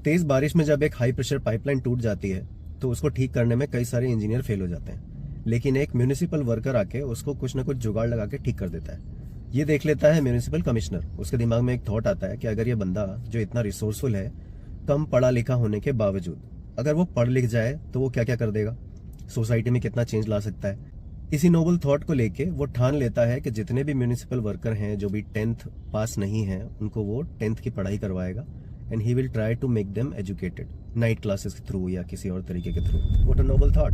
तेज बारिश में जब एक हाई प्रेशर पाइपलाइन टूट जाती है तो उसको ठीक करने में कई सारे इंजीनियर फेल हो जाते हैं, लेकिन एक म्यूनिसिपल वर्कर आके उसको कुछ ना कुछ जुगाड़ लगा के ठीक कर देता है। ये देख लेता है म्यूनिसिपल कमिश्नर। उसके दिमाग में एक थॉट आता है कि अगर ये बंदा जो इतना रिसोर्सफुल है, कम पढ़ा लिखा होने के बावजूद, अगर वो पढ़ लिख जाए तो वो क्या क्या कर देगा, सोसाइटी में कितना चेंज ला सकता है। इसी नोबल थॉट को लेके वो ठान लेता है कि जितने भी म्यूनिसिपल वर्कर हैं जो भी 10th पास नहीं हैं, उनको वो 10th की पढ़ाई करवाएगा and he will try to make them educated, night classes के थ्रू या किसी और तरीके के through. What a noble thought.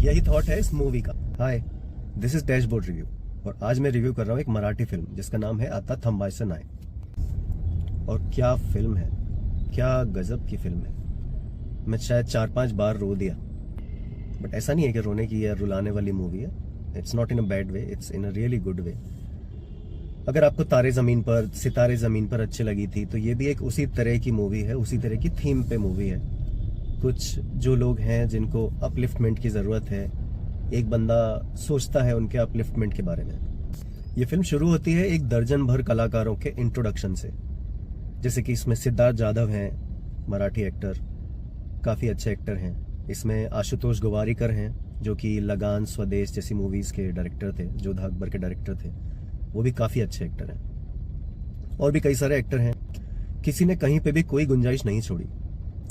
यही थॉट है इस मूवी का। Hi, this is Dashboard Review और आज मैं रिव्यू कर रहा हूँ एक मराठी फिल्म जिसका नाम है आता थंबायचं नाय। और क्या फिल्म है, क्या गजब की फिल्म है। मैं शायद 4-5 बार रो दिया, बट ऐसा नहीं है कि रोने की या रुलाने वाली मूवी है। It's not in a bad way, it's in a really good way. अगर आपको तारे जमीन पर, सितारे जमीन पर अच्छी लगी थी, तो ये भी एक उसी तरह की मूवी है, उसी तरह की थीम पे मूवी है। कुछ जो लोग हैं जिनको अपलिफ्टमेंट की जरूरत है, एक बंदा सोचता है उनके अपलिफ्टमेंट के बारे में। ये फिल्म शुरू होती है एक दर्जन भर कलाकारों के इंट्रोडक्शन से, जैसे कि इसमें सिद्धार्थ जाधव हैं, मराठी एक्टर, काफी अच्छे एक्टर हैं। इसमें आशुतोष गोवारिकर हैं जो कि लगान, स्वदेश जैसी मूवीज के डायरेक्टर थे, जोधा अकबर के डायरेक्टर थे, वो भी काफी अच्छे एक्टर हैं। और भी कई सारे एक्टर हैं। किसी ने कहीं पे भी कोई गुंजाइश नहीं छोड़ी,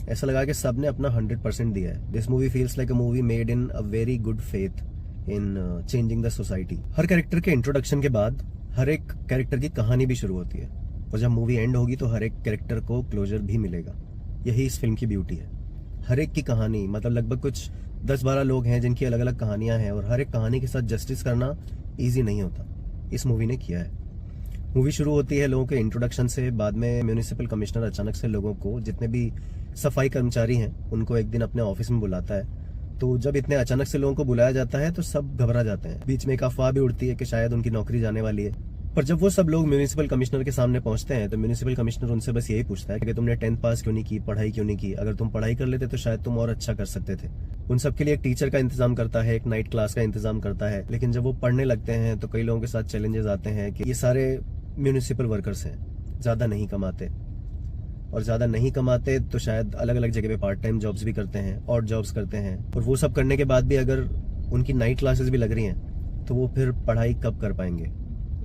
ऐसा लगा कि सब ने अपना 100% दिया है। This movie feels like a movie made in a very good faith in changing the society. Her character के इंट्रोडक्शन के बाद हर एक कैरेक्टर की कहानी भी शुरू होती है और जब मूवी एंड होगी तो हर एक कैरेक्टर को क्लोजर भी मिलेगा। यही इस फिल्म की ब्यूटी है। हर एक की कहानी, मतलब लगभग कुछ 10-12 लोग हैं जिनकी अलग अलग कहानियां हैं और हर एक कहानी के साथ जस्टिस करना ईजी नहीं होता। इस मूवी ने किया है। मूवी शुरू होती है लोगों के इंट्रोडक्शन से, बाद में म्यूनिसिपल कमिश्नर अचानक से लोगों को, जितने भी सफाई कर्मचारी हैं, उनको एक दिन अपने ऑफिस में बुलाता है। तो जब इतने अचानक से लोगों को बुलाया जाता है तो सब घबरा जाते हैं। बीच में एक अफवाह भी उड़ती है कि शायद उनकी नौकरी जाने वाली है। पर जब वो सब लोग म्यूनिसिपल कमिश्नर के सामने पहुंचते हैं तो म्यूनिसिपल कमिश्नर उनसे बस यही पूछता है कि तुमने 10th पास क्यों नहीं की, पढ़ाई क्यों नहीं की। अगर तुम पढ़ाई कर लेते तो शायद तुम और अच्छा कर सकते थे। उन सब के लिए एक टीचर का इंतजाम करता है, एक नाइट क्लास का इंतजाम करता है। लेकिन जब वो पढ़ने लगते हैं तो कई लोगों के साथ चैलेंजेस आते हैं कि ये सारे म्यूनिसिपल वर्कर्स हैं, ज्यादा नहीं कमाते, और ज्यादा नहीं कमाते तो शायद अलग अलग जगह पे पार्ट टाइम जॉब्स भी करते हैं, और जॉब्स करते हैं। और वो सब करने के बाद भी अगर उनकी नाइट क्लासेस भी लग रही हैं तो वो फिर पढ़ाई कब कर पाएंगे,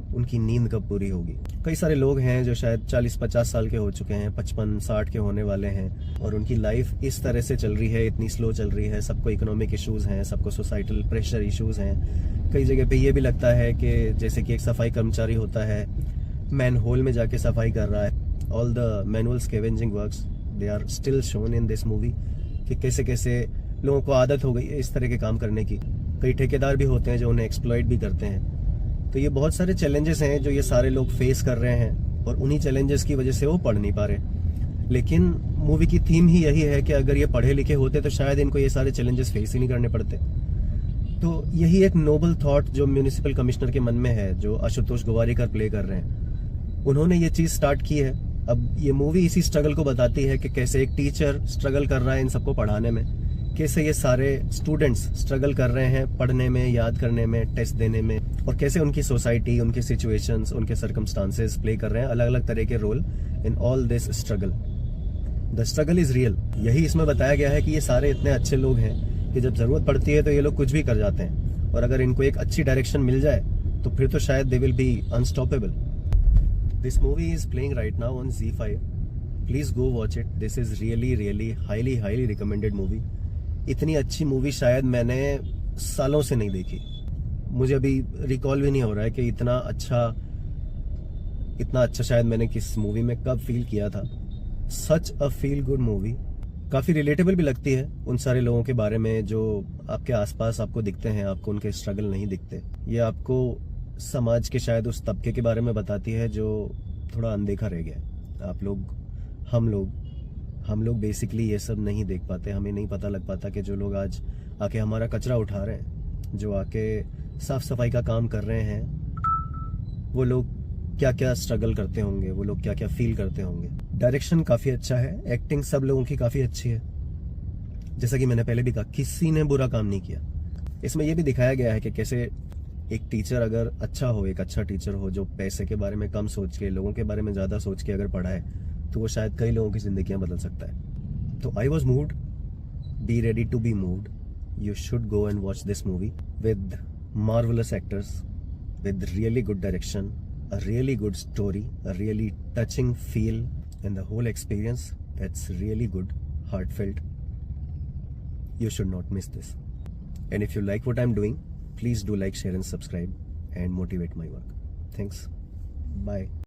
उनकी नींद कब पूरी होगी। कई सारे लोग हैं जो शायद 40-50 साल के हो चुके हैं, 55-60 के होने वाले हैं, और उनकी लाइफ इस तरह से चल रही है, इतनी स्लो चल रही है। सबको इकोनॉमिक इश्यूज हैं, सबको सोसाइटल प्रेशर इश्यूज हैं। कई जगह पे ये भी लगता है कि जैसे कि एक सफाई कर्मचारी होता है, मैन होल में जाके सफाई कर रहा है। All the manual scavenging works they are still shown in this movie, कि कैसे कैसे लोगों को आदत हो गई है इस तरह के काम करने की। कई ठेकेदार भी होते हैं जो उन्हें एक्सप्लॉइट भी करते हैं। तो ये बहुत सारे चैलेंजेस हैं जो ये सारे लोग फेस कर रहे हैं, और उन्हीं चैलेंजेस की वजह से वो पढ़ नहीं पा रहे। लेकिन मूवी की थीम ही यही है कि अगर ये पढ़े लिखे होते तो शायद इनको ये सारे चैलेंजेस फेस ही नहीं करने पड़ते। तो यही एक नोबल थॉट जो म्यूनिसिपल कमिश्नर के मन में है, जो आशुतोष गोवारिकर प्ले कर रहे हैं, उन्होंने ये चीज स्टार्ट की है। अब ये मूवी इसी स्ट्रगल को बताती है कि कैसे एक टीचर स्ट्रगल कर रहा है इन सबको पढ़ाने में, कैसे ये सारे स्टूडेंट्स स्ट्रगल कर रहे हैं पढ़ने में, याद करने में, टेस्ट देने में, और कैसे उनकी सोसाइटी, उनकी सिचुएशंस, उनके सर्कमस्टांसेस प्ले कर रहे हैं अलग अलग तरह के role in all this struggle. The struggle is real. यही इसमें बताया गया है कि ये सारे इतने अच्छे लोग हैं कि जब जरूरत पड़ती है तो ये लोग कुछ भी कर जाते हैं, और अगर इनको एक अच्छी डायरेक्शन मिल जाए तो फिर तो शायद they will be unstoppable. This movie is playing right now on ZEE5। Please go watch it. This is really really highly recommended movie. इतनी अच्छी मूवी शायद मैंने सालों से नहीं देखी। मुझे अभी रिकॉल भी नहीं हो रहा है कि इतना अच्छा शायद मैंने किस मूवी में कब फील किया था। सच अ फील गुड मूवी। काफी रिलेटेबल भी लगती है उन सारे लोगों के बारे में जो आपके आसपास आपको दिखते हैं, आपको उनके स्ट्रगल नहीं दिखते। ये आपको समाज के शायद उस तबके के बारे में बताती है जो थोड़ा अनदेखा रह गया। आप लोग, हम लोग बेसिकली ये सब नहीं देख पाते। हमें नहीं पता लग पाता कि जो लोग आज आके हमारा कचरा उठा रहे हैं, जो आके साफ सफाई का काम कर रहे हैं, वो लोग क्या क्या स्ट्रगल करते होंगे, वो लोग क्या क्या फील करते होंगे। डायरेक्शन काफी अच्छा है, एक्टिंग सब लोगों की काफी अच्छी है। जैसा कि मैंने पहले भी कहा, किसी ने बुरा काम नहीं किया। इसमें यह भी दिखाया गया है कि कैसे एक टीचर अगर अच्छा हो, एक अच्छा टीचर हो जो पैसे के बारे में कम सोच के, लोगों के बारे में ज्यादा सोच के अगर पढ़ाए, तो वो शायद कई लोगों की जिंदगियां बदल सकता है। तो I was moved, be ready to be moved, you should go and watch this movie with marvelous actors, with really good direction, a really good story, a really touching feel, and the whole experience, it's really good, heartfelt. You should not miss this. And if you like what I'm doing, please do like, share and subscribe and motivate my work. Thanks. Bye.